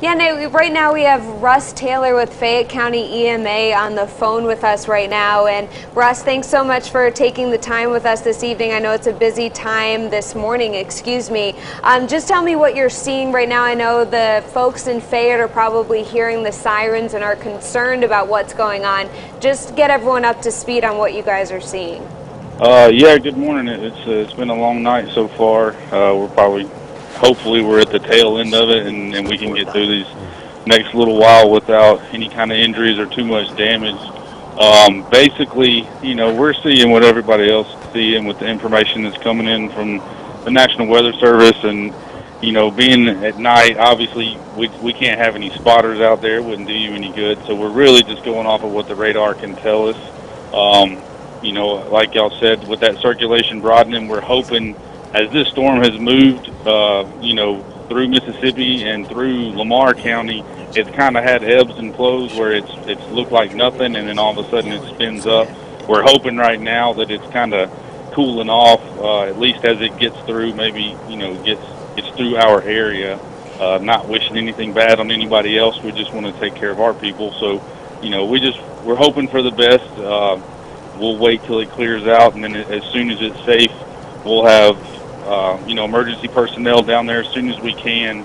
Yeah, right now we have Russ Taylor with Fayette County EMA on the phone with us right now. And Russ, thanks so much for taking the time with us this evening. I know it's a busy time this morning, excuse me. Just tell me what you're seeing right now. I know the folks in Fayette are probably hearing the sirens and are concerned about what's going on. Just get everyone up to speed on what you guys are seeing. Yeah, good morning. It's been a long night so far. Hopefully we're at the tail end of it, and we can get through these next little while without any kind of injuries or too much damage. Basically, we're seeing what everybody else is seeing with the information that's coming in from the National Weather Service, and being at night, obviously we can't have any spotters out there. It wouldn't do you any good. So we're really just going off of what the radar can tell us. Like y'all said, with that circulation broadening, we're hoping as this storm has moved, through Mississippi and through Lamar County, it's kind of had ebbs and flows where it's looked like nothing, and then all of a sudden it spins up. We're hoping right now that it's kind of cooling off, at least as it gets through, maybe gets through our area. Not wishing anything bad on anybody else. We just want to take care of our people. So, we're hoping for the best. We'll wait till it clears out, and then as soon as it's safe, we'll have emergency personnel down there as soon as we can,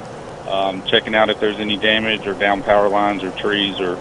checking out if there's any damage or down power lines or trees or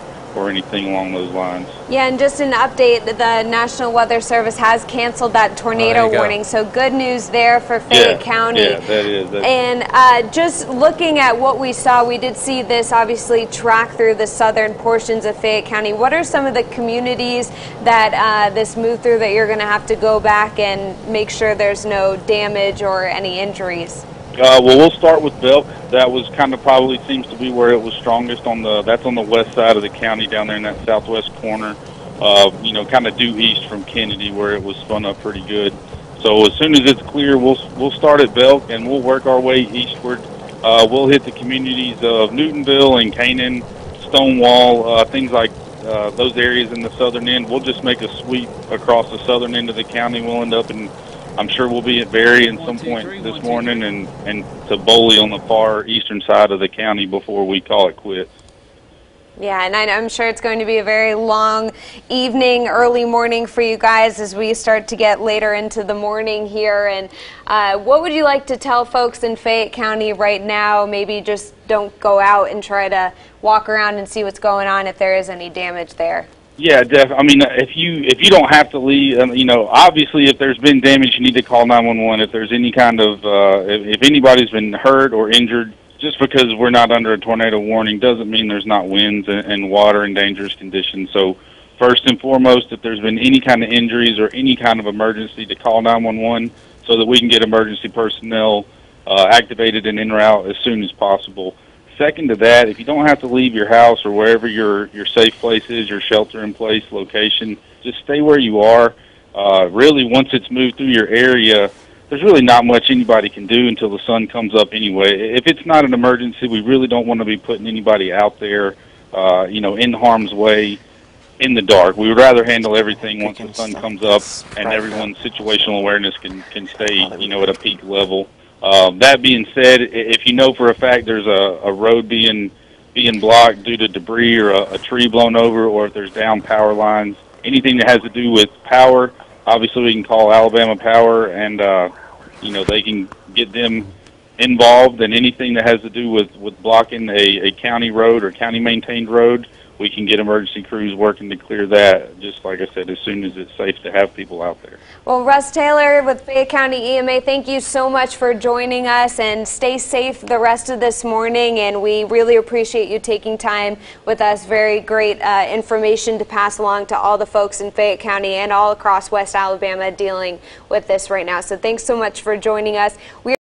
anything along those lines. Yeah, and just an update, the National Weather Service has canceled that tornado warning, so good news there for Fayette County. Yeah, that is. And just looking at what we saw, we did see this obviously track through the southern portions of Fayette County. What are some of the communities that this moved through that you're going to have to go back and make sure there's no damage or any injuries? Well, we'll start with Belk. That was kind of probably seems to be where it was strongest that's on the west side of the county down there in that southwest corner, kind of due east from Kennedy where it was spun up pretty good. So as soon as it's clear, we'll start at Belk and we'll work our way eastward. We'll hit the communities of Newtonville and Canaan, Stonewall, things like those areas in the southern end. We'll just make a sweep across the southern end of the county. We'll end up in, I'm sure we'll be at Berry at some point this morning and to Boley on the far eastern side of the county before we call it quits. Yeah, and I'm sure it's going to be a very long evening, early morning for you guys as we start to get later into the morning here. And what would you like to tell folks in Fayette County right now? Maybe just don't go out and try to walk around and see what's going on if there is any damage there. Yeah, I mean, if you don't have to leave, obviously if there's been damage, you need to call 911. If there's any kind of, if anybody's been hurt or injured, just because we're not under a tornado warning doesn't mean there's not winds and water and dangerous conditions. So first and foremost, if there's been any kind of injuries or any kind of emergency, to call 911 so that we can get emergency personnel activated and en route as soon as possible. Second to that, if you don't have to leave your house or wherever your safe place is, your shelter-in-place location, just stay where you are. Really, once it's moved through your area, there's really not much anybody can do until the sun comes up anyway. If it's not an emergency, we really don't want to be putting anybody out there, in harm's way in the dark. We would rather handle everything once the sun comes up and everyone's situational awareness can stay, at a peak level. That being said, if you know for a fact there's a road being blocked due to debris or a tree blown over, or if there's down power lines, anything that has to do with power, obviously we can call Alabama Power and, they can get them involved. And anything that has to do with blocking a county road or county maintained road, we can get emergency crews working to clear that, just like I said, as soon as it's safe to have people out there. Well, Russ Taylor with Fayette County EMA, thank you so much for joining us, and stay safe the rest of this morning, and we really appreciate you taking time with us. Very great information to pass along to all the folks in Fayette County and all across West Alabama dealing with this right now. So thanks so much for joining us.